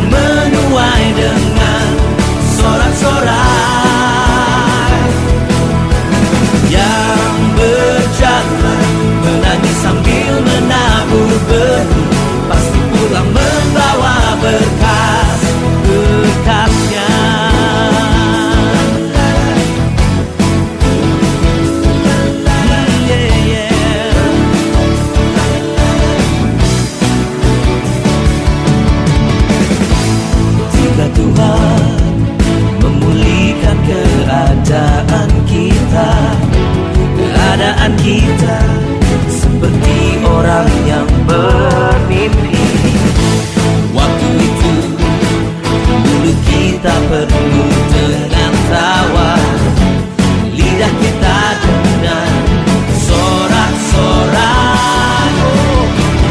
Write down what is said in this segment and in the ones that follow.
akan menuai dengan sorak-sorai. Yang berjalan menangis sambil menabur benih, pasti pulang membawa berkas-berkasnya. Jika Tuhan memulihkan keadaan kita seperti orang yang bermimpi, waktu itu mulut kita penuh dengan tawa, lidah kita dengan sorak-sorai.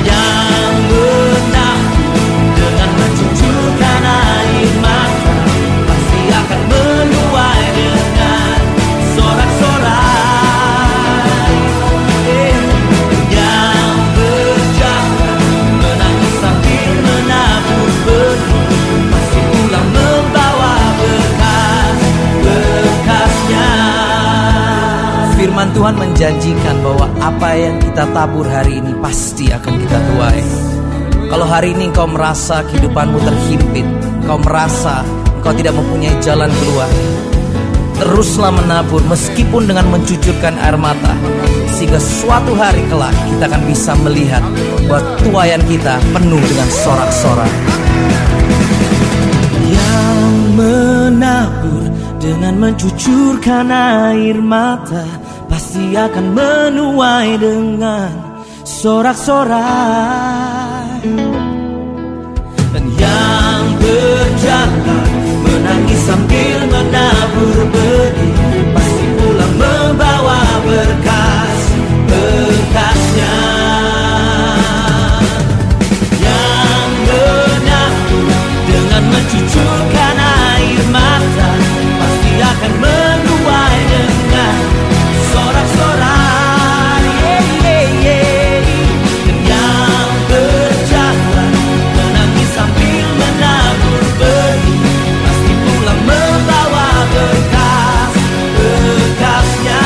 Yang benar dengan mencucurkan air mata, pasti akan menuai dengan sorak-sorai. Firman Tuhan menjanjikan bahwa apa yang kita tabur hari ini pasti akan kita tuai. Kalau hari ini engkau merasa kehidupanmu terhimpit, engkau merasa engkau tidak mempunyai jalan keluar, teruslah menabur meskipun dengan mencucurkan air mata, sehingga suatu hari kelak kita akan bisa melihat bahwa tuaian kita penuh dengan sorak-sorai. Yang menabur dengan mencucurkan air mata, pasti akan menuai dengan sorak-sorai. Dan yang berjalan menangis sambil menabur benih, pasti pulang membawa berkas-berkasnya. Yang menabur dengan mencucurkan air mata, pasti akan menuai dengan sorak-sorai. Dan yang berjalan menangis sambil menabur benih, pasti pulang membawa berkas-berkasnya.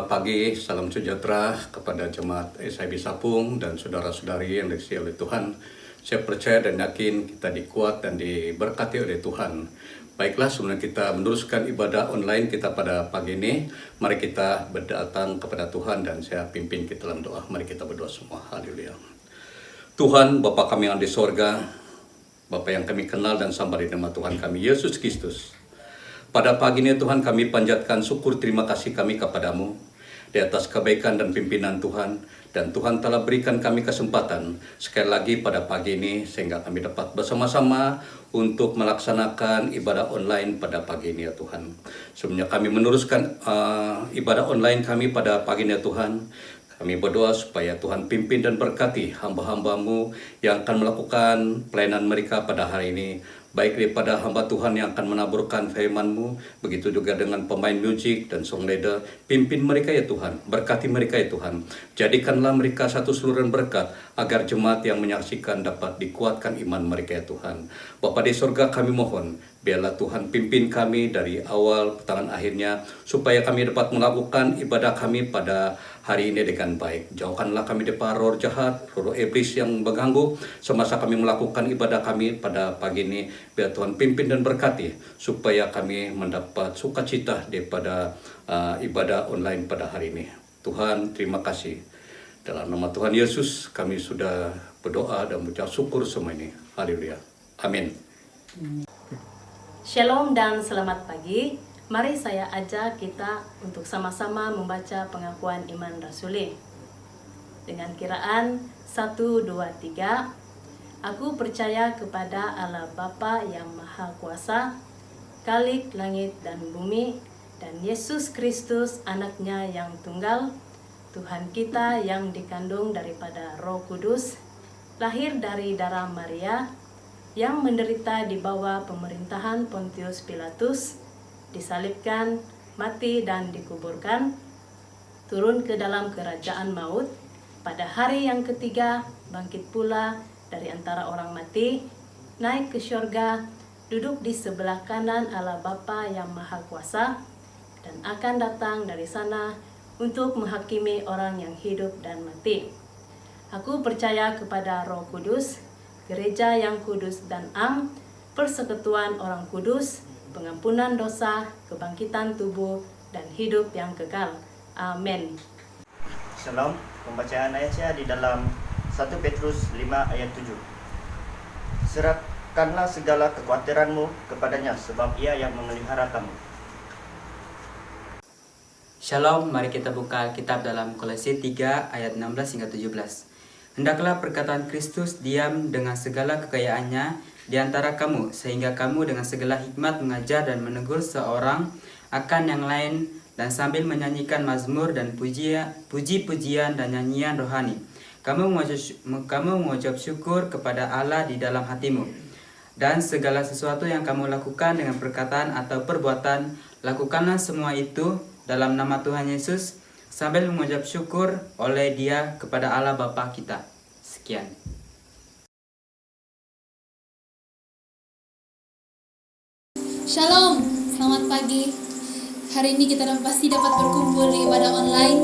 Selamat pagi, salam sejahtera kepada jemaat SIB Sapung dan saudara-saudari yang dikasihi oleh Tuhan. Saya percaya dan yakin kita dikuat dan diberkati oleh Tuhan. Baiklah, sebelum kita meneruskan ibadah online kita pada pagi ini, mari kita berdatang kepada Tuhan dan saya pimpin kita dalam doa. Mari kita berdoa semua. Haleluya. Tuhan, Bapa kami yang di sorga, Bapa yang kami kenal dan sembah di nama Tuhan kami, Yesus Kristus. Pada pagi ini Tuhan kami panjatkan syukur terima kasih kami kepadamu di atas kebaikan dan pimpinan Tuhan. Dan Tuhan telah berikan kami kesempatan sekali lagi pada pagi ini sehingga kami dapat bersama-sama untuk melaksanakan ibadah online pada pagi ini ya Tuhan. Sebelumnya kami meneruskan ibadah online kami pada pagi ini ya Tuhan. Kami berdoa supaya Tuhan pimpin dan berkati hamba-hambamu yang akan melakukan pelayanan mereka pada hari ini. Baik daripada hamba Tuhan yang akan menaburkan firman-Mu, begitu juga dengan pemain musik dan song leader. Pimpin mereka ya Tuhan, berkati mereka ya Tuhan. Jadikanlah mereka satu saluran berkat, agar jemaat yang menyaksikan dapat dikuatkan iman mereka ya Tuhan. Bapa di surga kami mohon, biarlah Tuhan pimpin kami dari awal pertengahan akhirnya, supaya kami dapat melakukan ibadah kami pada hari ini dengan baik. Jauhkanlah kami dari roh jahat, roh iblis yang mengganggu semasa kami melakukan ibadah kami pada pagi ini. Biar Tuhan pimpin dan berkati supaya kami mendapat sukacita daripada ibadah online pada hari ini. Tuhan, terima kasih. Dalam nama Tuhan Yesus kami sudah berdoa dan mengucap syukur semua ini. Haleluya. Amin. Shalom dan selamat pagi. Mari saya ajak kita untuk sama-sama membaca pengakuan iman rasuli. Dengan kiraan 1, 2, 3. Aku percaya kepada Allah Bapa yang Maha Kuasa, Khalik langit dan bumi, dan Yesus Kristus anaknya yang tunggal, Tuhan kita yang dikandung daripada Roh Kudus, lahir dari darah Maria, yang menderita di bawah pemerintahan Pontius Pilatus, disalibkan, mati dan dikuburkan, turun ke dalam kerajaan maut, pada hari yang ketiga bangkit pula dari antara orang mati, naik ke syurga, duduk di sebelah kanan Allah Bapa yang Maha Kuasa, dan akan datang dari sana untuk menghakimi orang yang hidup dan mati. Aku percaya kepada Roh Kudus, gereja yang kudus dan am, persekutuan orang kudus, pengampunan dosa, kebangkitan tubuh, dan hidup yang kekal. Amin. Shalom, pembacaan ayatnya di dalam 1 Petrus 5 ayat 7. Serahkanlah segala kekhawatiranmu kepadanya, sebab ia yang memelihara kamu. Shalom, mari kita buka kitab dalam Kolose 3 ayat 16 hingga 17. Hendaklah perkataan Kristus diam dengan segala kekayaannya di antara kamu, sehingga kamu dengan segala hikmat mengajar dan menegur seorang akan yang lain, dan sambil menyanyikan mazmur dan puji-pujian dan nyanyian rohani. Kamu mengucap syukur kepada Allah di dalam hatimu. Dan segala sesuatu yang kamu lakukan dengan perkataan atau perbuatan, lakukanlah semua itu dalam nama Tuhan Yesus, sambil mengucap syukur oleh Dia kepada Allah Bapa kita. Sekian. Shalom, selamat pagi. Hari ini kita pasti dapat berkumpul di ibadah online.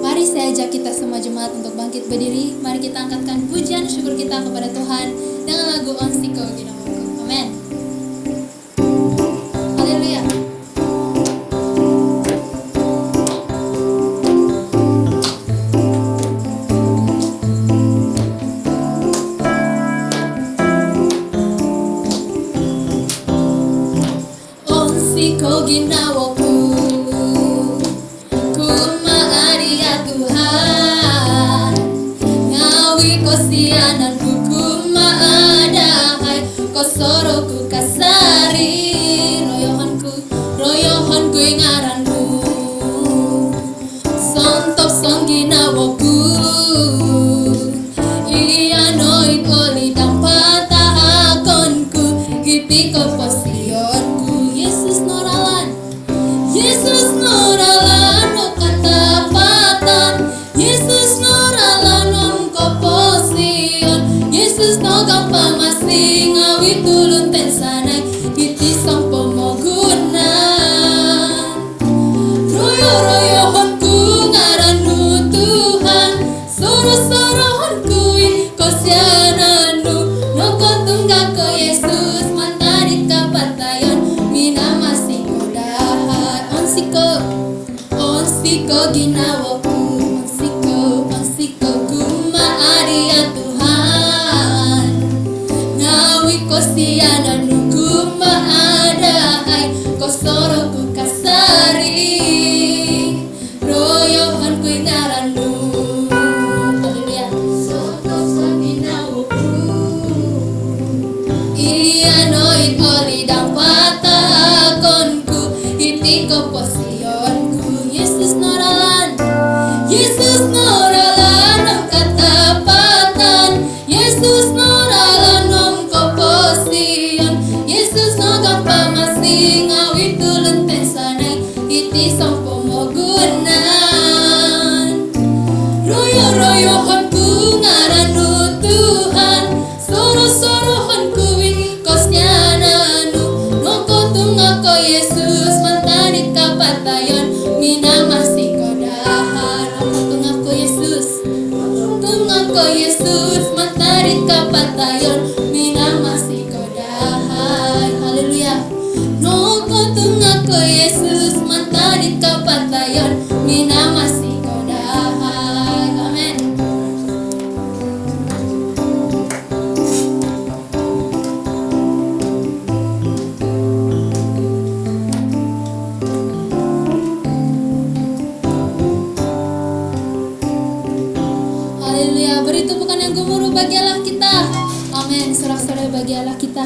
Mari saya ajak kita semua jemaat untuk bangkit berdiri. Mari kita angkatkan pujian syukur kita kepada Tuhan dengan lagu Onsiko Ginamoku. Amin. Haleluya. Onsiko Ginamoku. Kosianan hukum maadahai kosoroku kasari royohanku ingaranku sontok songginawoku iya noit oli dan patah akonku gipiko posionku Yesus noralan katapatan Yesus noralan Yesus no gampang masih ngawi tulun tensanai kiti sampo moguna royo honku Mansiko ginawaku, mansiko kumaari ya Tuhan. Ngawi ko siya na nukuma ada ay kosoro ku kasari. Royohan ko inaranu. Haleluya. Soto sa ginawaku. Ianoin oli dang patakonku, iti ko posiyonku. Yesus noralan ang katapatan. Yesus noralan ang koposiyon. Yesus nogang pamasing awit tulun pensanay, iti sang pomogunan. Royo-royohan ku ngaranu Tuhan, soro-sorohan ku kosnya nanu. Noko tungako Yesus mantanit kapatayon, minamasi kodahan. Noko tungako Yesus mantanit kapatayon, minamasi kodahan. Haleluya. Noko tungako Yesus mantanit kapatayon, minamasi kodahan. Amen. Haleluya. Beri tepukan yang gemuruh bagi Allah kita. Amin. Sorak-sorai bagi Allah kita.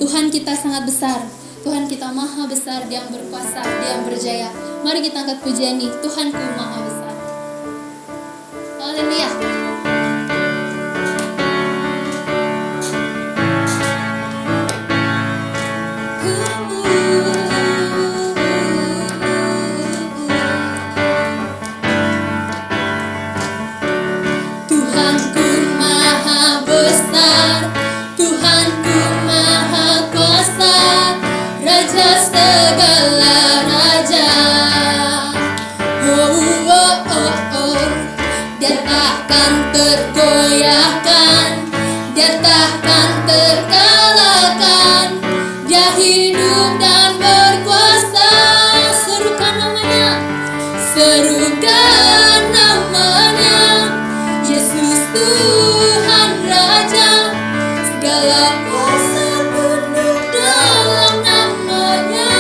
Tuhan kita sangat besar. Tuhan kita maha besar, Dia yang berkuasa, Dia yang berjaya. Mari kita angkat pujian ini. Tuhanku maha besar. Haleluya. Tuhanku maha besar, Tuhanku maha kuasa, Raja segala raja. Oh, oh, oh, oh. Dia takkan tergoyahkan, Dia takkan terkalahkan. Dia hidup dan berkuasa. Serukan namanya, serukan namanya. Yesus Tuhan Raja, segala kuasa tunduk dalam namanya.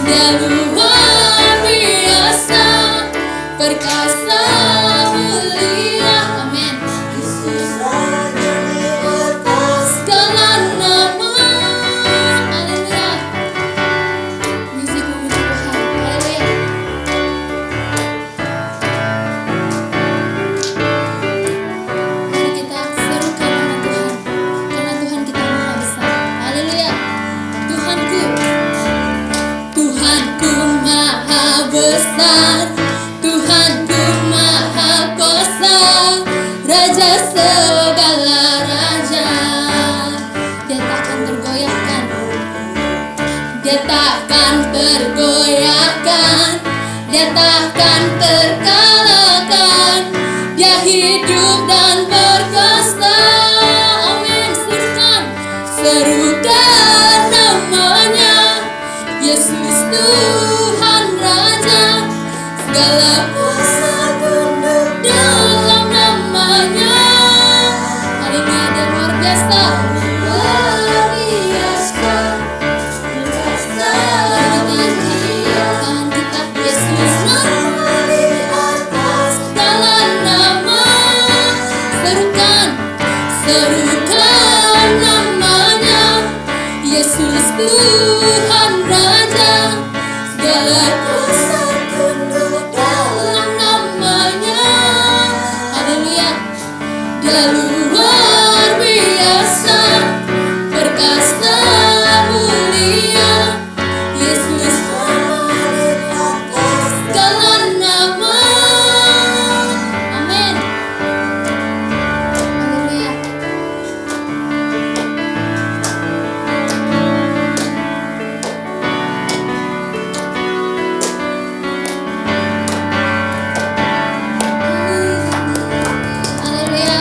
Dia luar biasa, perkasa mulia. Amin. Yesus Raja di atas segala nama. Haleluya. Musik memuji Tuhan. Haleluya. Mari kita serukan nama Tuhan, karena Tuhan kita maha besar. Haleluya. Tuhanku maha besar, Tuhanku maha kuasa, Raja segala raja. Dia takkan tergoyahkan, Dia takkan tergoyahkan, Dia takkan terkalahkan. Dia hidup dan berkuasa. Amin. Serukan namanya. Yesus Tuhan Raja, segala kuasa tunduk dalam namanya. Haleluya. Dia luar biasa, luar biasa, berkuasa. Tuhan kita Yesus nama di atas segala nama. Serukan namanya. Yesus Tuhan Raja, segala kuasa tunduk dalam namanya. Haleluya. Dia luar biasa, perkasa mulia. Yesus nama di atas segala nama. Amin. Haleluya. Haleluya.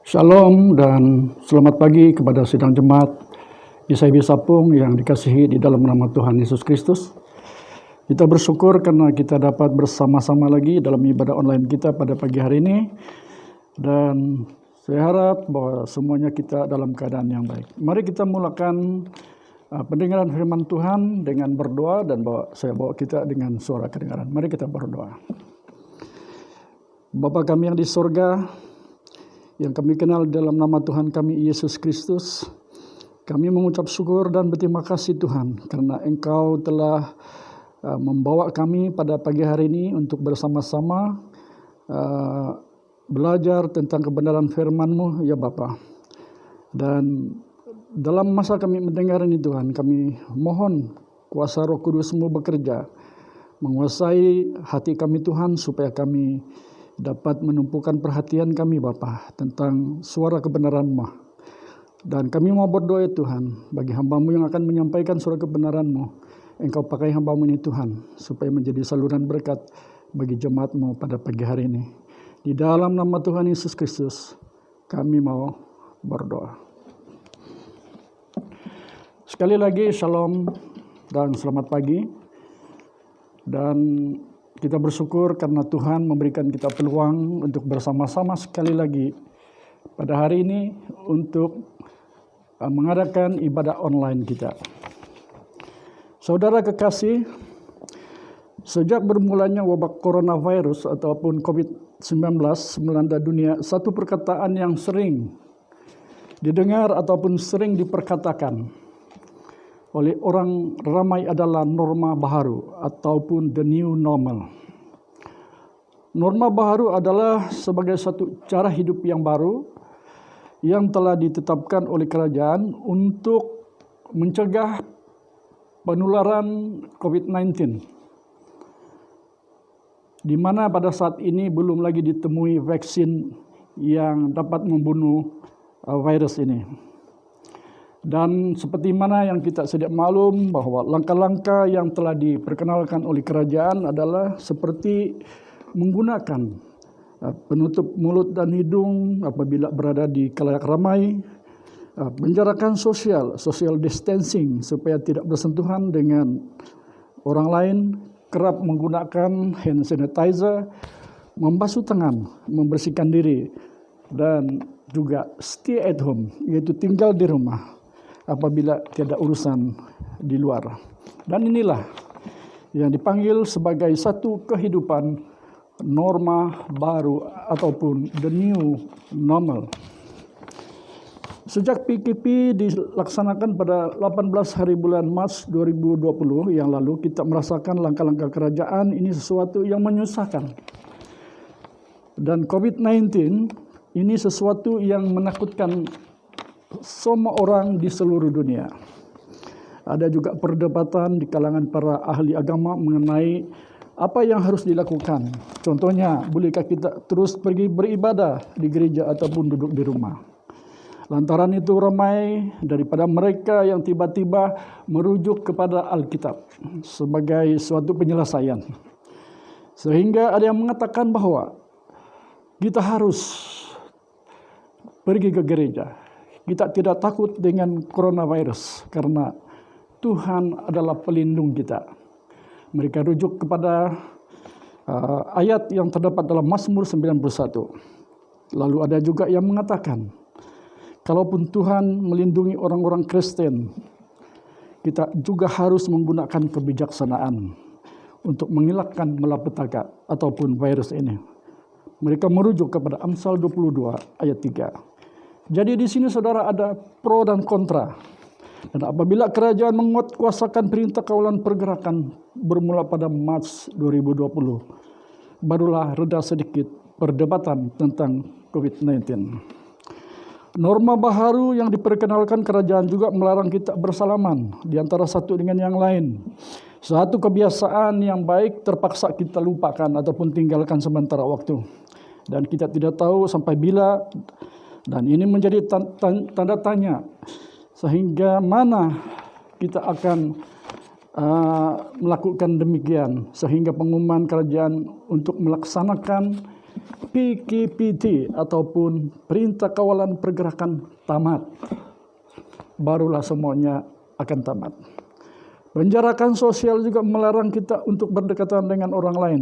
Shalom dan selamat pagi kepada sidang jemaat ISIB Sapung yang dikasihi di dalam nama Tuhan Yesus Kristus. Kita bersyukur karena kita dapat bersama-sama lagi dalam ibadah online kita pada pagi hari ini. Dan saya harap bahwa semuanya kita dalam keadaan yang baik. Mari kita mulakan pendengaran firman Tuhan dengan berdoa dan saya bawa kita dengan suara kedengaran. Mari kita berdoa. Bapa kami yang di sorga, yang kami kenal dalam nama Tuhan kami Yesus Kristus, kami mengucap syukur dan berterima kasih Tuhan karena Engkau telah membawa kami pada pagi hari ini untuk bersama-sama belajar tentang kebenaran firman-Mu, ya Bapa. Dan dalam masa kami mendengar ini Tuhan, kami mohon kuasa Roh Kudus-Mu bekerja, menguasai hati kami Tuhan, supaya kami dapat menumpukan perhatian kami Bapa tentang suara kebenaran-Mu. Dan kami mau berdoa Tuhan, bagi hamba-Mu yang akan menyampaikan suara kebenaran-Mu, Engkau pakai hamba-Mu ini Tuhan, supaya menjadi saluran berkat bagi jemaat-Mu pada pagi hari ini. Di dalam nama Tuhan Yesus Kristus, kami mau berdoa. Sekali lagi, shalom dan selamat pagi. Dan kita bersyukur karena Tuhan memberikan kita peluang untuk bersama-sama sekali lagi pada hari ini untuk mengadakan ibadah online kita. Saudara kekasih, sejak bermulanya wabah coronavirus ataupun COVID-19 melanda dunia, satu perkataan yang sering didengar ataupun sering diperkatakan oleh orang ramai adalah norma baru ataupun the new normal. Norma baru adalah sebagai satu cara hidup yang baru yang telah ditetapkan oleh kerajaan untuk mencegah penularan COVID-19, di mana pada saat ini belum lagi ditemui vaksin yang dapat membunuh virus ini. Dan seperti mana yang kita sedia maklum bahwa langkah-langkah yang telah diperkenalkan oleh kerajaan adalah seperti menggunakan penutup mulut dan hidung apabila berada di khalayak ramai, penjarakan social distancing supaya tidak bersentuhan dengan orang lain, kerap menggunakan hand sanitizer, membasuh tangan, membersihkan diri, dan juga stay at home, yaitu tinggal di rumah apabila tiada urusan di luar. Dan inilah yang dipanggil sebagai satu kehidupan norma baru ataupun the new normal. Sejak PKP dilaksanakan pada 18 hari bulan Maret 2020 yang lalu, kita merasakan langkah-langkah kerajaan ini sesuatu yang menyusahkan. Dan COVID-19 ini sesuatu yang menakutkan semua orang di seluruh dunia. Ada juga perdebatan di kalangan para ahli agama mengenai apa yang harus dilakukan. Contohnya, bolehkah kita terus pergi beribadah di gereja ataupun duduk di rumah? Lantaran itu ramai daripada mereka yang tiba-tiba merujuk kepada Alkitab sebagai suatu penyelesaian. Sehingga ada yang mengatakan bahwa kita harus pergi ke gereja. Kita tidak takut dengan coronavirus karena Tuhan adalah pelindung kita. Mereka rujuk kepada ayat yang terdapat dalam Mazmur 91. Lalu ada juga yang mengatakan, kalaupun Tuhan melindungi orang-orang Kristen, kita juga harus menggunakan kebijaksanaan untuk mengelakkan malapetaka ataupun virus ini. Mereka merujuk kepada Amsal 22 ayat 3. Jadi di sini saudara ada pro dan kontra. Dan apabila kerajaan menguatkuasakan perintah kawalan pergerakan bermula pada Maret 2020, barulah reda sedikit perdebatan tentang COVID-19. Norma baru yang diperkenalkan kerajaan juga melarang kita bersalaman di antara satu dengan yang lain. Satu kebiasaan yang baik terpaksa kita lupakan ataupun tinggalkan sementara waktu. Dan kita tidak tahu sampai bila, dan ini menjadi tanda tanya, sehingga mana kita akan melakukan demikian, sehingga pengumuman kerajaan untuk melaksanakan PKPT ataupun Perintah Kawalan Pergerakan tamat, barulah semuanya akan tamat. Penjarakan sosial juga melarang kita untuk berdekatan dengan orang lain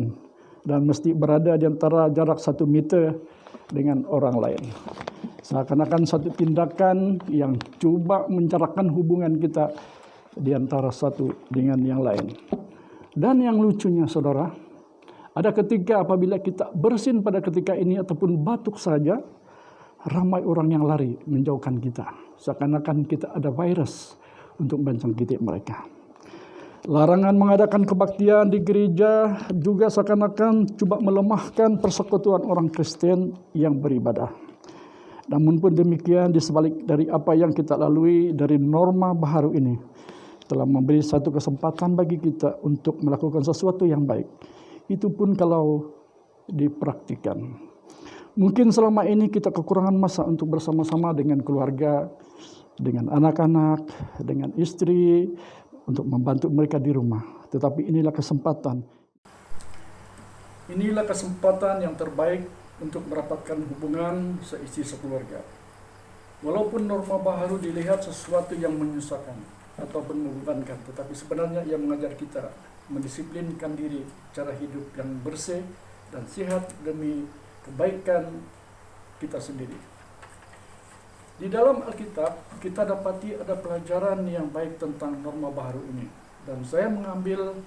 dan mesti berada di antara jarak 1 meter dengan orang lain. Seakan-akan satu tindakan yang coba mencerahkan hubungan kita di antara satu dengan yang lain. Dan yang lucunya saudara, ada ketika apabila kita bersin pada ketika ini ataupun batuk saja, ramai orang yang lari menjauhkan kita. Seakan-akan kita ada virus untuk menjangkiti mereka. Larangan mengadakan kebaktian di gereja juga seakan-akan coba melemahkan persekutuan orang Kristen yang beribadah. Namun pun demikian, di sebalik dari apa yang kita lalui dari norma baharu ini, telah memberi satu kesempatan bagi kita untuk melakukan sesuatu yang baik. Itu pun kalau dipraktikkan. Mungkin selama ini kita kekurangan masa untuk bersama-sama dengan keluarga, dengan anak-anak, dengan istri, untuk membantu mereka di rumah. Tetapi inilah kesempatan. Inilah kesempatan yang terbaik untuk merapatkan hubungan seisi sekeluarga. Walaupun norma baharu dilihat sesuatu yang menyusahkan ataupun membebankan, tetapi sebenarnya ia mengajar kita mendisiplinkan diri cara hidup yang bersih dan sehat demi kebaikan kita sendiri. Di dalam Alkitab, kita dapati ada pelajaran yang baik tentang norma baharu ini. Dan saya mengambil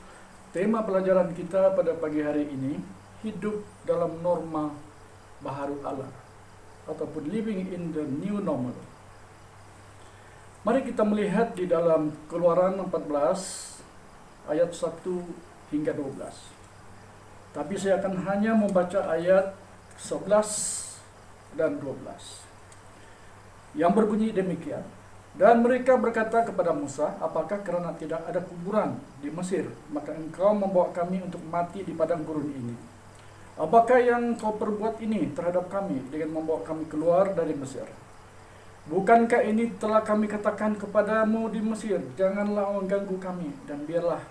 tema pelajaran kita pada pagi hari ini, hidup dalam norma baharu Allah, ataupun living in the new normal. Mari kita melihat di dalam Keluaran 14, ayat 1 hingga 12. Tapi saya akan hanya membaca ayat 11 dan 12. Yang berbunyi demikian. Dan mereka berkata kepada Musa, apakah kerana tidak ada kuburan di Mesir, maka engkau membawa kami untuk mati di padang gurun ini? Apakah yang kau perbuat ini terhadap kami dengan membawa kami keluar dari Mesir? Bukankah ini telah kami katakan kepadamu di Mesir, janganlah mengganggu kami, dan biarlah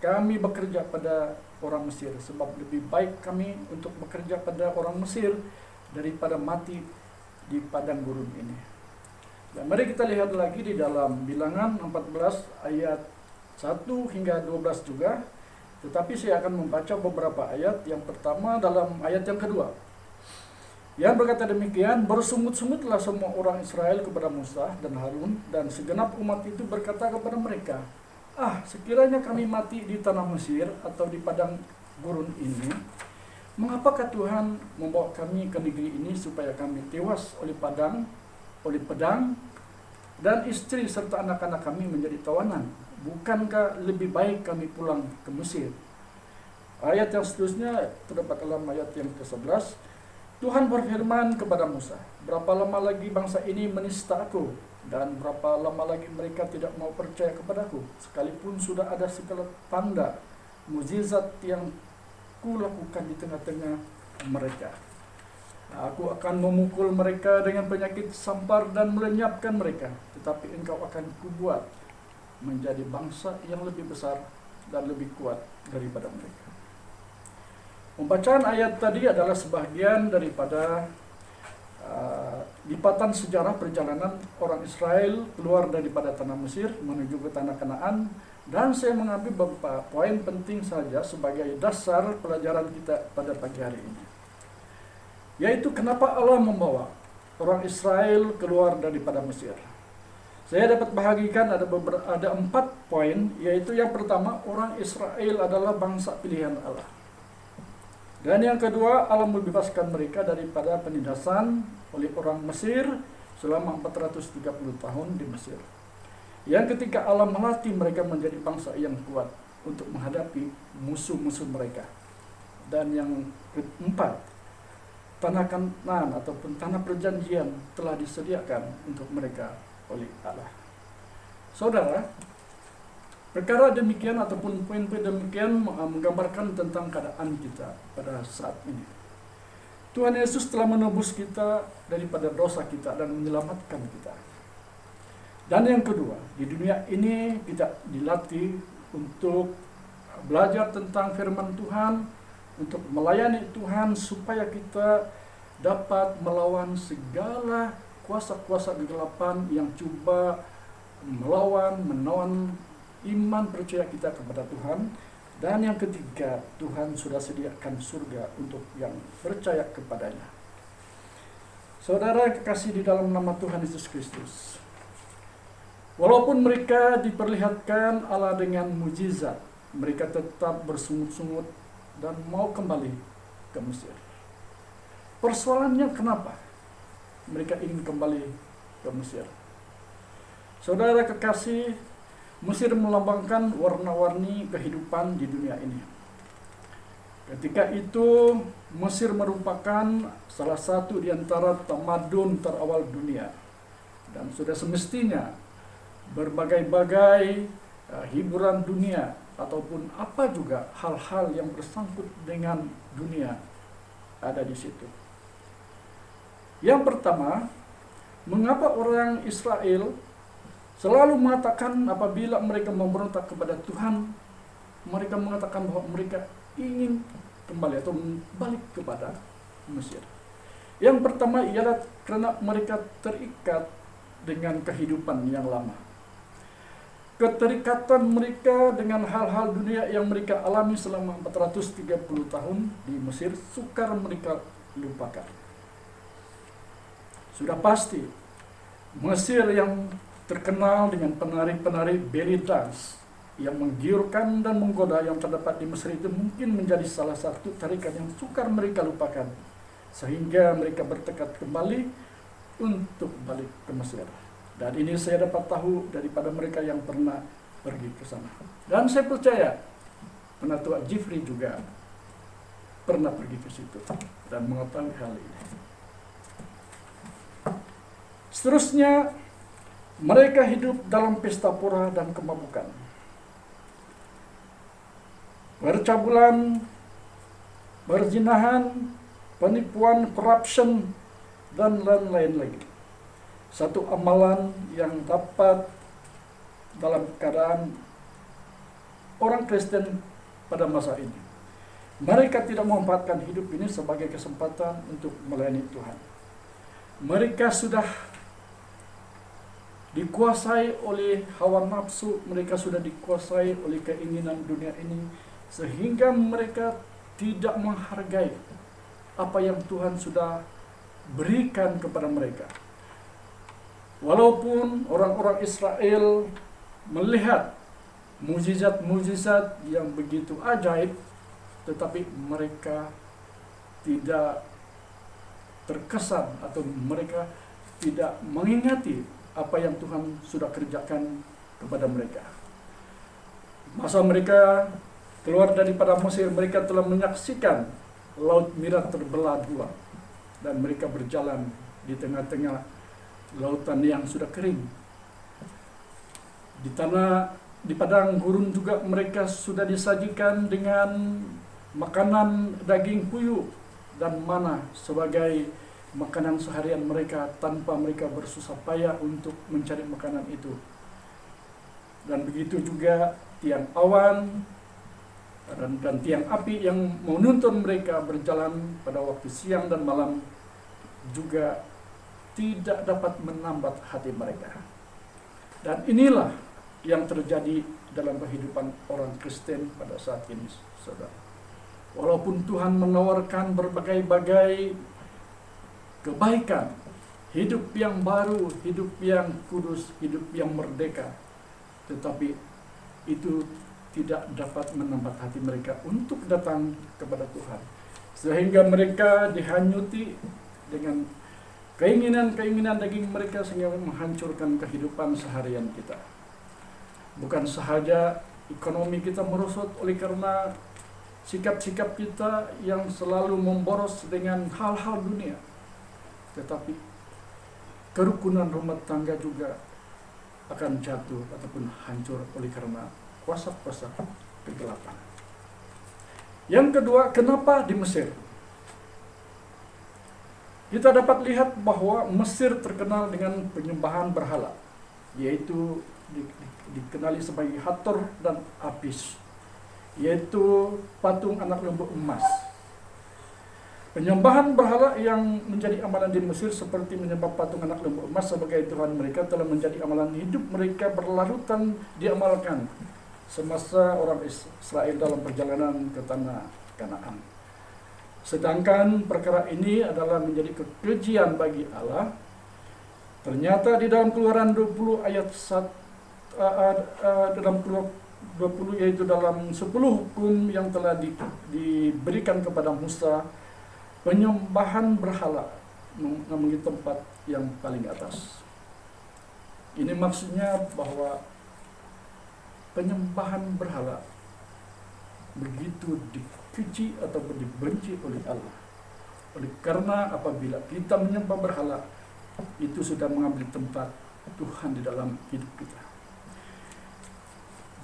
kami bekerja pada orang Mesir, sebab lebih baik kami untuk bekerja pada orang Mesir daripada mati di padang gurun ini. Dan mari kita lihat lagi di dalam Bilangan 14 ayat 1 hingga 12 juga. Tetapi saya akan membaca beberapa ayat. Yang pertama dalam ayat yang kedua, yang berkata demikian, bersungut-sungutlah semua orang Israel kepada Musa dan Harun, dan segenap umat itu berkata kepada mereka, sekiranya kami mati di tanah Mesir atau di padang gurun ini, mengapakah Tuhan membawa kami ke negeri ini supaya kami tewas oleh pedang, dan istri serta anak-anak kami menjadi tawanan? Bukankah lebih baik kami pulang ke Mesir? Ayat yang seterusnya terdapat dalam ayat yang ke-11. Tuhan berfirman kepada Musa, berapa lama lagi bangsa ini menista aku, dan berapa lama lagi mereka tidak mau percaya kepadaku, sekalipun sudah ada segala tanda mukjizat yang kulakukan di tengah-tengah mereka. Aku akan memukul mereka dengan penyakit sampar dan melenyapkan mereka, tetapi engkau akan kubuat menjadi bangsa yang lebih besar dan lebih kuat daripada mereka. Pembacaan ayat tadi adalah sebahagian daripada lipatan sejarah perjalanan orang Israel keluar daripada tanah Mesir menuju ke tanah Kanaan, dan saya mengambil beberapa poin penting saja sebagai dasar pelajaran kita pada pagi hari ini. Yaitu kenapa Allah membawa orang Israel keluar daripada Mesir. Saya dapat bahagikan ada 4 poin, yaitu yang pertama, orang Israel adalah bangsa pilihan Allah. Dan yang kedua, Allah membebaskan mereka daripada penindasan oleh orang Mesir selama 430 tahun di Mesir. Yang ketiga, Allah melatih mereka menjadi bangsa yang kuat untuk menghadapi musuh-musuh mereka. Dan yang keempat, tanah Kanaan ataupun tanah perjanjian telah disediakan untuk mereka oleh Allah. Saudara, perkara demikian ataupun poin-poin demikian menggambarkan tentang keadaan kita pada saat ini. Tuhan Yesus telah menebus kita daripada dosa kita dan menyelamatkan kita. Dan yang kedua, di dunia ini kita dilatih untuk belajar tentang firman Tuhan, untuk melayani Tuhan supaya kita dapat melawan segala kuasa-kuasa kegelapan yang coba menawan iman percaya kita kepada Tuhan. Dan yang ketiga, Tuhan sudah sediakan surga untuk yang percaya kepadanya. Saudara kekasih di dalam nama Tuhan Yesus Kristus, walaupun mereka diperlihatkan Allah dengan mujizat, mereka tetap bersungut-sungut dan mau kembali ke Mesir. Persoalannya kenapa mereka ingin kembali ke Mesir? Saudara kekasih, Mesir melambangkan warna-warni kehidupan di dunia ini. Ketika itu, Mesir merupakan salah satu di antara tamadun terawal dunia. Dan sudah semestinya berbagai-bagai hiburan dunia ataupun apa juga hal-hal yang bersangkut dengan dunia ada di situ. Yang pertama, mengapa orang Israel selalu mengatakan apabila mereka memberontak kepada Tuhan, mereka mengatakan bahwa mereka ingin kembali atau balik kepada Mesir. Yang pertama ialah karena mereka terikat dengan kehidupan yang lama. Keterikatan mereka dengan hal-hal dunia yang mereka alami selama 430 tahun di Mesir sukar mereka lupakan. Sudah pasti Mesir yang terkenal dengan penari-penari belly dance yang menggiurkan dan menggoda yang terdapat di Mesir itu mungkin menjadi salah satu tarikan yang sukar mereka lupakan, sehingga mereka bertekad kembali untuk balik ke Mesir. Dan ini saya dapat tahu daripada mereka yang pernah pergi ke sana. Dan saya percaya Penatua Jeffrey juga pernah pergi ke situ dan mengetahui hal ini. Seterusnya, mereka hidup dalam pesta pora dan kemabukan, percabulan, perzinahan, penipuan, corruption, dan lain-lain lagi. Satu amalan yang dapat dalam keadaan orang Kristen pada masa ini. Mereka tidak memanfaatkan hidup ini sebagai kesempatan untuk melayani Tuhan. Mereka sudah dikuasai oleh hawa nafsu, mereka sudah dikuasai oleh keinginan dunia ini, sehingga mereka tidak menghargai apa yang Tuhan sudah berikan kepada mereka. Walaupun orang-orang Israel melihat mukjizat-mukjizat yang begitu ajaib, tetapi mereka tidak terkesan atau mereka tidak mengingati apa yang Tuhan sudah kerjakan kepada mereka. Masa mereka keluar daripada Mesir, mereka telah menyaksikan Laut Merah terbelah dua, dan mereka berjalan di tengah-tengah lautan yang sudah kering. Di padang gurun juga mereka sudah disajikan dengan makanan daging puyuh dan mana sebagai makanan seharian mereka tanpa mereka bersusah payah untuk mencari makanan itu. Dan begitu juga tiang awan dan tiang api yang menuntun mereka berjalan pada waktu siang dan malam juga tidak dapat menambat hati mereka. Dan inilah yang terjadi dalam kehidupan orang Kristen pada saat ini, saudara. Walaupun Tuhan menawarkan berbagai-bagai kebaikan, hidup yang baru, hidup yang kudus, hidup yang merdeka, tetapi itu tidak dapat menambat hati mereka untuk datang kepada Tuhan, sehingga mereka dihanyuti dengan keinginan-keinginan daging mereka sehingga menghancurkan kehidupan seharian kita. Bukan sahaja ekonomi kita merosot oleh karena sikap-sikap kita yang selalu memboros dengan hal-hal dunia, tetapi kerukunan rumah tangga juga akan jatuh ataupun hancur oleh karena kuasa-kuasa kegelapan. Yang kedua, kenapa di Mesir? Kita dapat lihat bahwa Mesir terkenal dengan penyembahan berhala, yaitu dikenali sebagai Hathor dan Apis, yaitu patung anak lembu emas. Penyembahan berhala yang menjadi amalan di Mesir seperti menyembah patung anak lembu emas sebagai Tuhan mereka telah menjadi amalan hidup mereka berlarutan diamalkan semasa orang Israel dalam perjalanan ke tanah Kanaan. Sedangkan perkara ini adalah menjadi kekejian bagi Allah. Ternyata di dalam Keluaran 20 ayat 1, dalam Keluaran 20 yaitu dalam 10 hukum yang telah diberikan kepada Musa, penyembahan berhala memiliki tempat yang paling atas. Ini maksudnya bahwa penyembahan berhala begitu dipuji ataupun dibenci oleh Allah. Oleh karena apabila kita menyembah berhala, itu sudah mengambil tempat Tuhan di dalam hidup kita.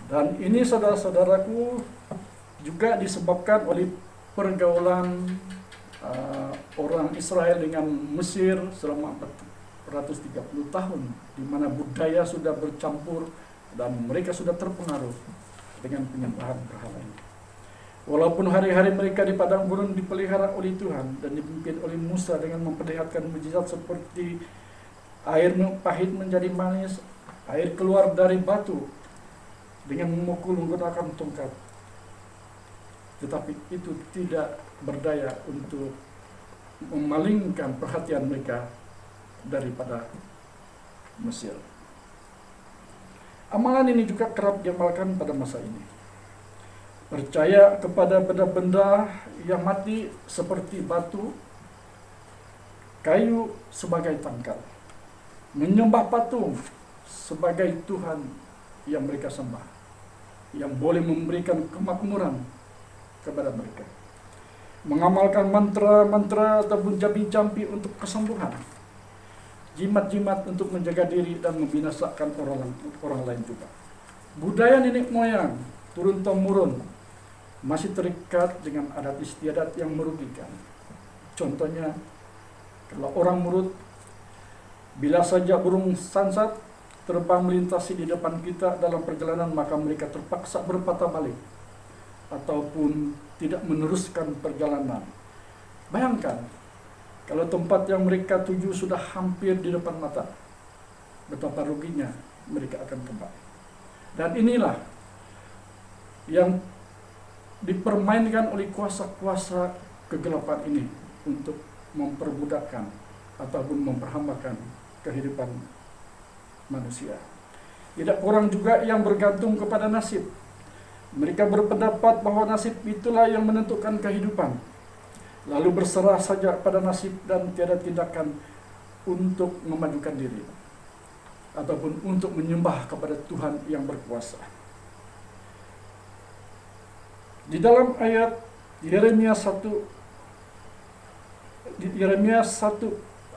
Dan ini saudara-saudaraku juga disebabkan oleh pergaulan orang Israel dengan Mesir selama 430 tahun, di mana budaya sudah bercampur dan mereka sudah terpengaruh dengan penyembahan berhala ini. Walaupun hari-hari mereka di padang gurun dipelihara oleh Tuhan dan dipimpin oleh Musa dengan memperlihatkan mukjizat seperti air pahit menjadi manis, air keluar dari batu dengan memukul menggunakan tongkat, tetapi itu tidak berdaya untuk memalingkan perhatian mereka daripada Mesir. Amalan ini juga kerap diamalkan pada masa ini. Percaya kepada benda-benda yang mati seperti batu, kayu sebagai tangkal. Menyembah patung sebagai Tuhan yang mereka sembah, yang boleh memberikan kemakmuran kepada mereka. Mengamalkan mantra-mantra ataupun jampi-jampi untuk kesembuhan. Jimat-jimat untuk menjaga diri dan membinasakan orang lain juga. Budaya nenek moyang turun-temurun masih terikat dengan adat istiadat yang merugikan. Contohnya, kalau orang Murut, bila saja burung sansat terbang melintasi di depan kita dalam perjalanan, maka mereka terpaksa berpatah balik ataupun tidak meneruskan perjalanan. Bayangkan, kalau tempat yang mereka tuju sudah hampir di depan mata, betapa ruginya mereka akan kembali. Dan inilah yang dipermainkan oleh kuasa-kuasa kegelapan ini untuk memperbudakkan ataupun memperhambakan kehidupan manusia. Tidak kurang juga yang bergantung kepada nasib. Mereka berpendapat bahwa nasib itulah yang menentukan kehidupan, lalu berserah saja pada nasib dan tiada tindakan untuk memajukan diri ataupun untuk menyembah kepada Tuhan yang berkuasa. Di dalam ayat Yeremia 1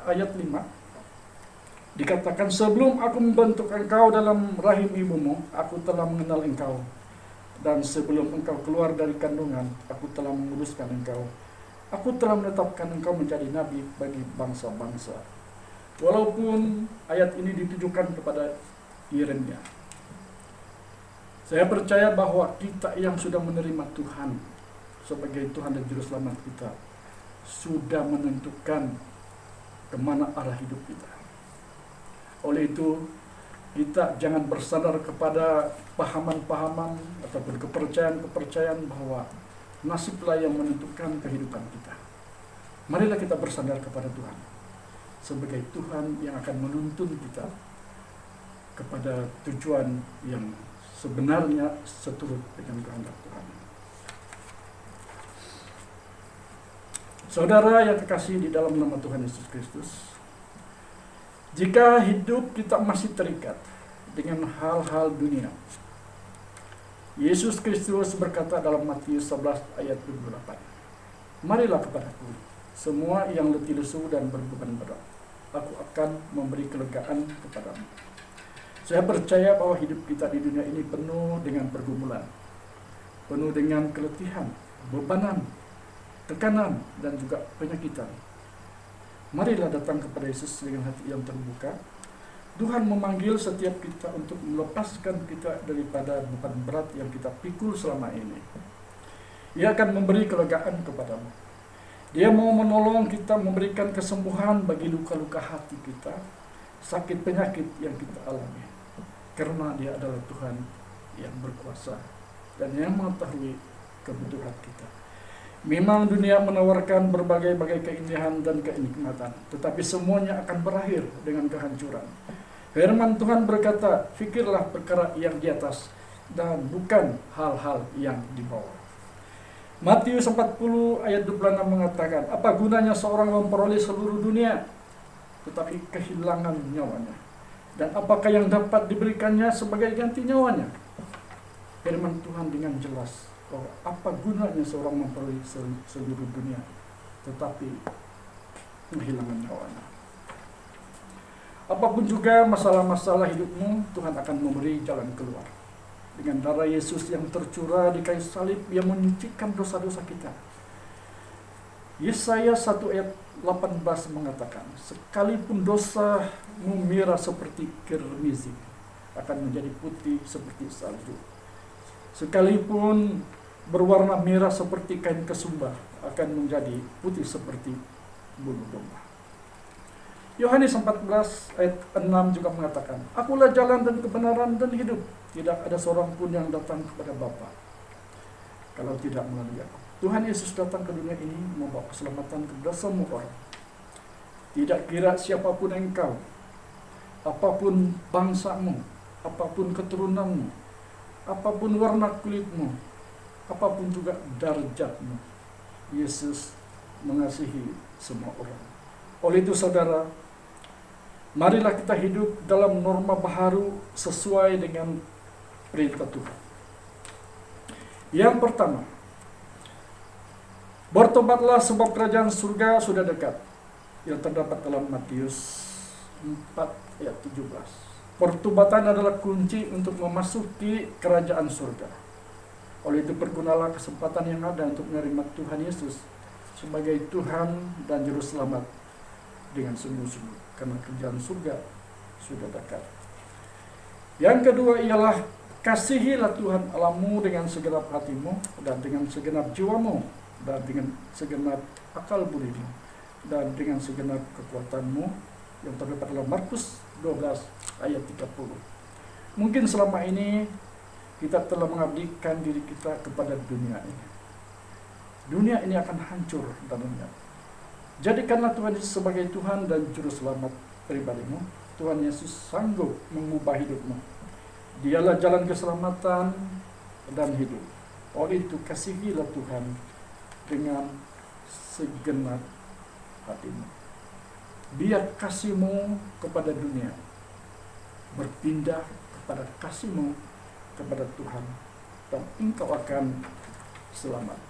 ayat 5 dikatakan, sebelum aku membentuk engkau dalam rahim ibumu, aku telah mengenal engkau, dan sebelum engkau keluar dari kandungan, aku telah menguduskan engkau. Aku telah menetapkan engkau menjadi nabi bagi bangsa-bangsa. Walaupun ayat ini ditujukan kepada Yeremia, saya percaya bahwa kita yang sudah menerima Tuhan sebagai Tuhan dan Juru Selamat kita, sudah menentukan kemana arah hidup kita. Oleh itu, kita jangan bersandar kepada pahaman-pahaman ataupun kepercayaan-kepercayaan bahwa nasiblah yang menentukan kehidupan kita. Marilah kita bersandar kepada Tuhan sebagai Tuhan yang akan menuntun kita kepada tujuan yang sebenarnya seturut dengan kehendak Tuhan. Saudara yang kekasih di dalam nama Tuhan Yesus Kristus, jika hidup kita masih terikat dengan hal-hal dunia, Yesus Kristus berkata dalam Matius 11 ayat 28, marilah kepadaku semua yang letih lesu dan berbeban berat, aku akan memberi kelegaan kepadamu. Saya percaya bahwa hidup kita di dunia ini penuh dengan pergumulan, penuh dengan keletihan, bebanan, tekanan, dan juga penyakitan. Marilah datang kepada Yesus dengan hati yang terbuka. Tuhan memanggil setiap kita untuk melepaskan kita daripada beban berat yang kita pikul selama ini. Ia akan memberi kelegaan kepadamu. Dia mau menolong kita, memberikan kesembuhan bagi luka-luka hati kita, sakit penyakit yang kita alami. Karena Dia adalah Tuhan yang berkuasa dan yang mengetahui kebutuhan kita. Memang dunia menawarkan berbagai-bagai keindahan dan kenikmatan, tetapi semuanya akan berakhir dengan kehancuran. Firman Tuhan berkata, fikirlah perkara yang di atas dan bukan hal-hal yang di bawah. Matius 40 ayat 26 mengatakan, apa gunanya seorang memperoleh seluruh dunia tetapi kehilangan nyawanya? Dan apakah yang dapat diberikannya sebagai ganti nyawanya? firman Tuhan dengan jelas bahwa apa gunanya seorang memperoleh seluruh dunia tetapi kehilangan nyawanya. Apapun juga masalah-masalah hidupmu, Tuhan akan memberi jalan keluar. Dengan darah Yesus yang tercurah di kayu salib yang menyucikan dosa-dosa kita. Yesaya 1 ayat 18 mengatakan, sekalipun dosamu merah seperti kirmizi, akan menjadi putih seperti salju. Sekalipun berwarna merah seperti kain kesumba, akan menjadi putih seperti bulu domba. Yohanes 14 ayat 6 juga mengatakan, akulah jalan dan kebenaran dan hidup. Tidak ada seorang pun yang datang kepada Bapa kalau tidak melalui aku. Tuhan Yesus datang ke dunia ini membawa keselamatan kepada semua orang. Tidak kira siapapun engkau, apapun bangsamu, apapun keturunanmu, apapun warna kulitmu, apapun juga darjatmu, Yesus mengasihi semua orang. Oleh itu saudara, marilah kita hidup dalam norma baharu sesuai dengan perintah Tuhan. Yang pertama, bertobatlah sebab kerajaan surga sudah dekat. Yang terdapat dalam Matius 4 ayat 17. Pertobatan adalah kunci untuk memasuki kerajaan surga. Oleh itu pergunalah kesempatan yang ada untuk menerima Tuhan Yesus sebagai Tuhan dan Juru Selamat dengan sungguh-sungguh, karena kerajaan surga sudah dekat. Yang kedua ialah kasihilah Tuhan Allahmu dengan segenap hatimu dan dengan segenap jiwamu dan dengan segenap akal budimu dan dengan segenap kekuatanmu, yang terdapat dalam Markus 12 ayat 30. Mungkin selama ini kita telah mengabdikan diri kita kepada dunia ini. Dunia ini akan hancur dan lenyap. Jadikanlah Tuhan Yesus sebagai Tuhan dan Juru Selamat pribadimu. Tuhan Yesus sanggup mengubah hidupmu. Dialah jalan keselamatan dan hidup. Oleh itu kasihilah Tuhan dengan segenap hatimu. Biar kasihmu kepada dunia berpindah kepada kasihmu kepada Tuhan, dan engkau akan selamat.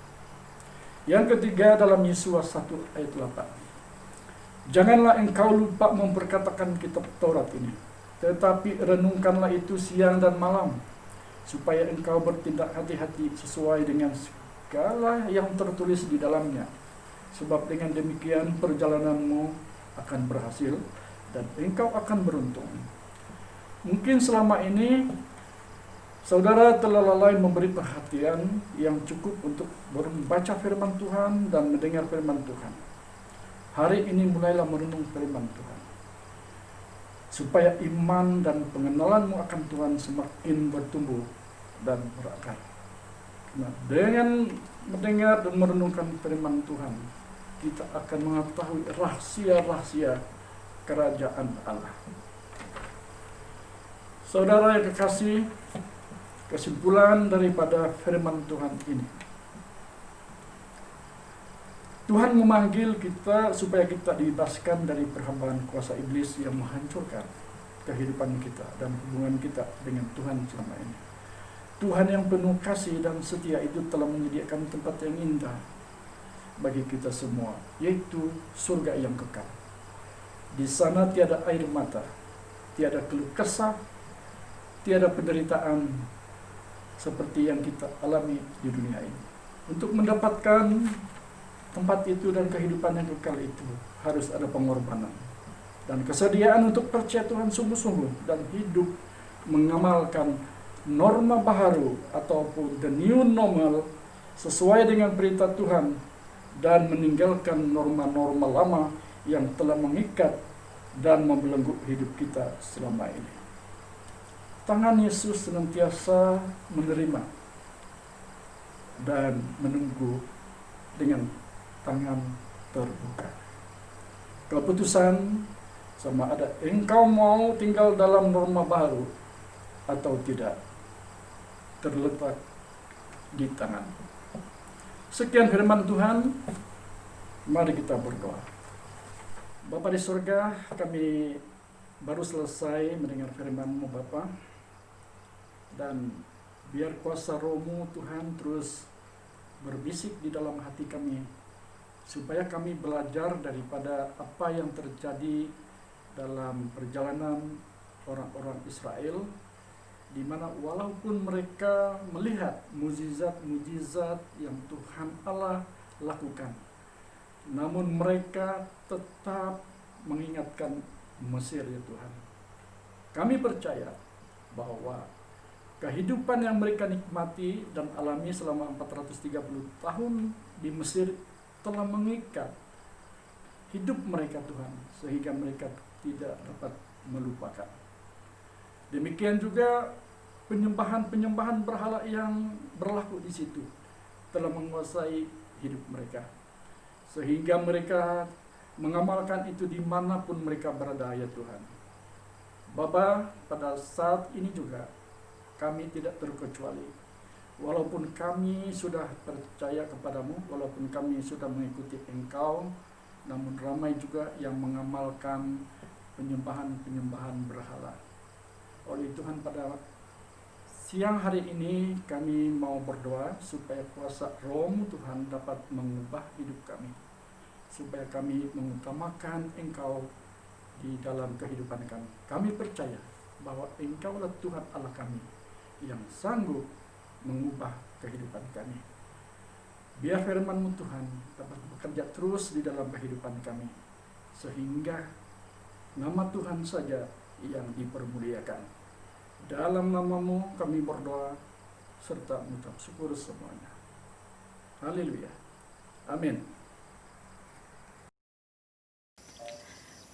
Yang ketiga dalam Yesaya 1 ayat 8. Janganlah engkau lupa memperkatakan kitab Taurat ini, tetapi renungkanlah itu siang dan malam, supaya engkau bertindak hati-hati sesuai dengan segala yang tertulis di dalamnya. Sebab dengan demikian perjalananmu akan berhasil dan engkau akan beruntung. Mungkin selama ini saudara telah lalai memberi perhatian yang cukup untuk membaca firman Tuhan dan mendengar firman Tuhan. Hari ini mulailah merenung firman Tuhan, supaya iman dan pengenalanmu akan Tuhan semakin bertumbuh dan berakar. Nah, dengan mendengar dan merenungkan firman Tuhan, kita akan mengetahui rahasia-rahasia kerajaan Allah. Saudara yang kekasih, kesimpulan daripada firman Tuhan ini, Tuhan memanggil kita supaya kita dibebaskan dari perhambaan kuasa iblis yang menghancurkan kehidupan kita dan hubungan kita dengan Tuhan selama ini. Tuhan yang penuh kasih dan setia itu telah menyediakan tempat yang indah bagi kita semua, yaitu surga yang kekal. Di sana tiada air mata, tiada keluh kesah, tiada penderitaan seperti yang kita alami di dunia ini. Untuk mendapatkan tempat itu dan kehidupan yang kekal itu harus ada pengorbanan dan kesediaan untuk percaya Tuhan sungguh-sungguh dan hidup mengamalkan norma baharu ataupun the new normal sesuai dengan perintah Tuhan dan meninggalkan norma-norma lama yang telah mengikat dan membelenggu hidup kita selama ini. Tangan Yesus senantiasa menerima dan menunggu dengan tangan terbuka. Keputusan sama ada engkau mau tinggal dalam norma baru atau tidak terletak di tangan. Sekian firman Tuhan. Mari kita berdoa. Bapa di surga, kami baru selesai mendengar firman-Mu Bapa, dan Biar kuasa Roh-Mu Tuhan terus berbisik di dalam hati kami, supaya kami belajar daripada apa yang terjadi dalam perjalanan orang-orang Israel, di mana walaupun mereka melihat mukjizat-mukjizat yang Tuhan Allah lakukan, namun mereka tetap mengingatkan Mesir, ya Tuhan. Kami percaya bahwa kehidupan yang mereka nikmati dan alami selama 430 tahun di Mesir telah mengikat hidup mereka, Tuhan, sehingga mereka tidak dapat melupakan. Demikian juga penyembahan-penyembahan berhala yang berlaku di situ telah menguasai hidup mereka, sehingga mereka mengamalkan itu dimanapun mereka berada, ya Tuhan. Bapa, pada saat ini juga kami tidak terkecuali. Walaupun kami sudah percaya kepadamu, walaupun kami sudah mengikuti Engkau, namun ramai juga yang mengamalkan penyembahan-penyembahan berhala. Oleh Tuhan, pada siang hari ini kami mau berdoa supaya kuasa Roh-Mu Tuhan dapat mengubah hidup kami, supaya kami mengutamakan Engkau di dalam kehidupan kami. Kami percaya bahwa Engkaulah Tuhan Allah kami yang sanggup mengubah kehidupan kami. Biar firman-Mu Tuhan dapat bekerja terus di dalam kehidupan kami, sehingga nama Tuhan saja yang dipermuliakan. Dalam nama-Mu kami berdoa serta mengucap syukur semuanya. Haleluya. Amin.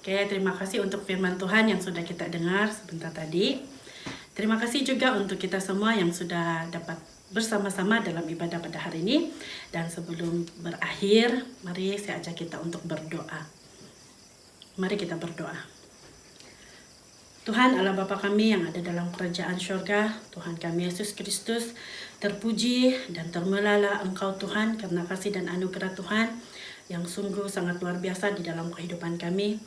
Oke, terima kasih untuk firman Tuhan yang sudah kita dengar sebentar tadi. Terima kasih juga untuk kita semua yang sudah dapat bersama-sama dalam ibadah pada hari ini. Dan sebelum berakhir, mari saya ajak kita untuk berdoa. Mari kita berdoa. Tuhan Allah Bapa kami yang ada dalam kerajaan syurga, Tuhan kami Yesus Kristus, terpuji dan termulalah Engkau Tuhan karena kasih dan anugerah Tuhan yang sungguh sangat luar biasa di dalam kehidupan kami,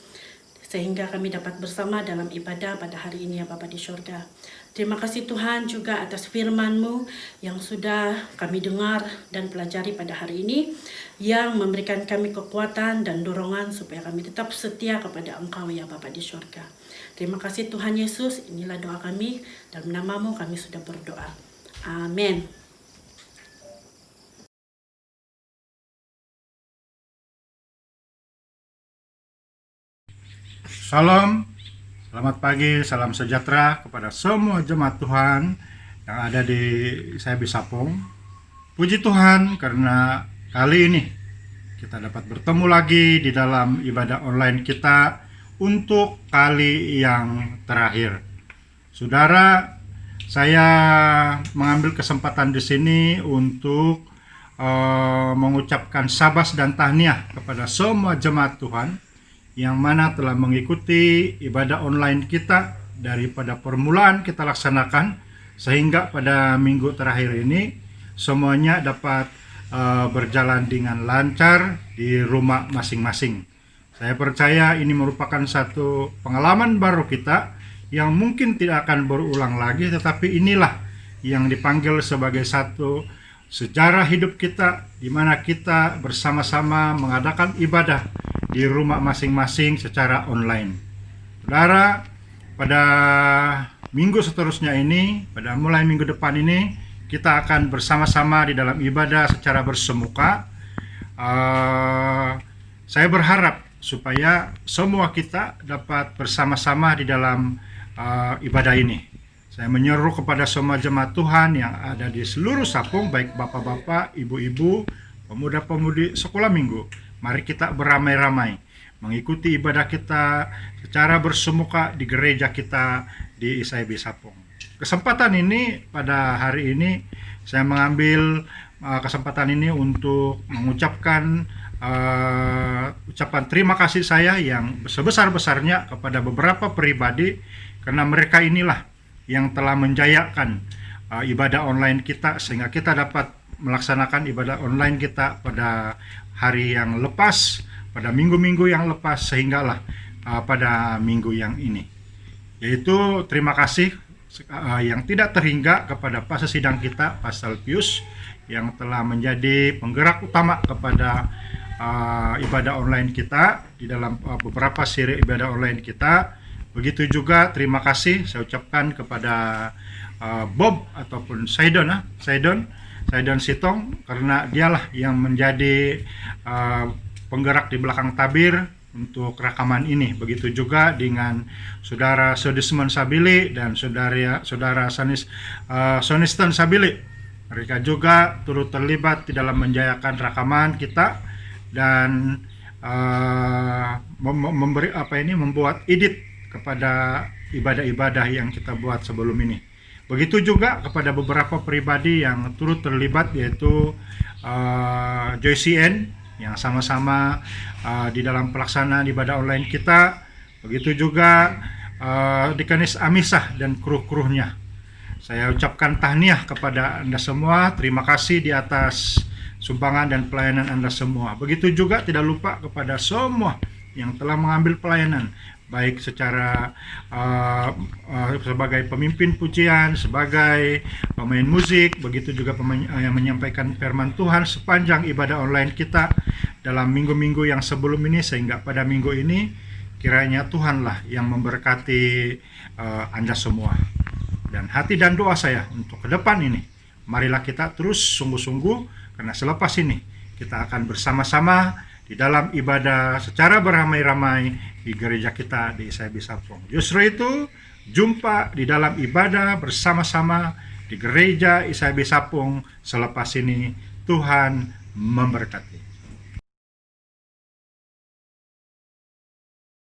sehingga kami dapat bersama dalam ibadah pada hari ini, ya Bapa di syurga. Terima kasih Tuhan juga atas firman-Mu yang sudah kami dengar dan pelajari pada hari ini, yang memberikan kami kekuatan dan dorongan supaya kami tetap setia kepada Engkau, ya Bapa di syurga. Terima kasih Tuhan Yesus, inilah doa kami, dalam nama-Mu kami sudah berdoa. Amin. Salam, selamat pagi, salam sejahtera kepada semua jemaat Tuhan yang ada di ISAIB Sapong. Puji Tuhan karena kali ini kita dapat bertemu lagi di dalam ibadah online kita untuk kali yang terakhir. Saudara, saya mengambil kesempatan di sini untuk mengucapkan sabas dan tahniah kepada semua jemaat Tuhan yang mana telah mengikuti ibadah online kita daripada permulaan kita laksanakan sehingga pada minggu terakhir ini semuanya dapat berjalan dengan lancar di rumah masing-masing. Saya percaya ini merupakan satu pengalaman baru kita yang mungkin tidak akan berulang lagi, tetapi inilah yang dipanggil sebagai satu sejarah hidup kita di mana kita bersama-sama mengadakan ibadah di rumah masing-masing secara online. Saudara, pada minggu seterusnya ini, pada mulai minggu depan ini, kita akan bersama-sama di dalam ibadah secara bersemuka. Saya berharap supaya semua kita dapat bersama-sama di dalam ibadah ini. Saya menyeru kepada semua jemaat Tuhan yang ada di seluruh Sapong, baik bapak-bapak, ibu-ibu, pemuda-pemudi sekolah minggu. Mari kita beramai-ramai mengikuti ibadah kita secara bersemuka di gereja kita di ISAIB Sapong. Kesempatan ini, pada hari ini, saya mengambil kesempatan ini untuk mengucapkan ucapan terima kasih saya yang sebesar-besarnya kepada beberapa pribadi, karena mereka inilah yang telah menjayakan ibadah online kita sehingga kita dapat melaksanakan ibadah online kita pada hari yang lepas, pada minggu-minggu yang lepas, sehinggalah pada minggu yang ini. Yaitu terima kasih yang tidak terhingga kepada pastor sidang kita, Pastor Pius, yang telah menjadi penggerak utama kepada ibadah online kita di dalam beberapa seri ibadah online kita. Begitu juga terima kasih saya ucapkan kepada Bob ataupun Saidon Sitong, karena dialah yang menjadi penggerak di belakang tabir untuk rekaman ini. Begitu juga dengan saudara Sodisman Sabili dan saudara Soniston Sabili. Mereka juga turut terlibat di dalam menjayakan rekaman kita dan membuat edit kepada ibadah-ibadah yang kita buat sebelum ini. Begitu juga kepada beberapa pribadi yang turut terlibat, yaitu Joyce N, yang sama-sama di dalam pelaksanaan ibadah online kita. Begitu juga Dikanis Amisah dan kru-krunya. Saya ucapkan tahniah kepada Anda semua. Terima kasih di atas sumbangan dan pelayanan Anda semua. Begitu juga tidak lupa kepada semua yang telah mengambil pelayanan, baik secara sebagai pemimpin pujian, sebagai pemain musik, begitu juga yang menyampaikan firman Tuhan sepanjang ibadah online kita dalam minggu-minggu yang sebelum ini, sehingga pada minggu ini kiranya Tuhanlah yang memberkati Anda semua. Dan hati dan doa saya untuk ke depan ini, marilah kita terus sungguh-sungguh, karena selepas ini kita akan bersama-sama di dalam ibadah secara beramai-ramai di gereja kita di SIB Sapong. Justru itu, jumpa di dalam ibadah bersama-sama di gereja SIB Sapong selepas ini. Tuhan memberkati.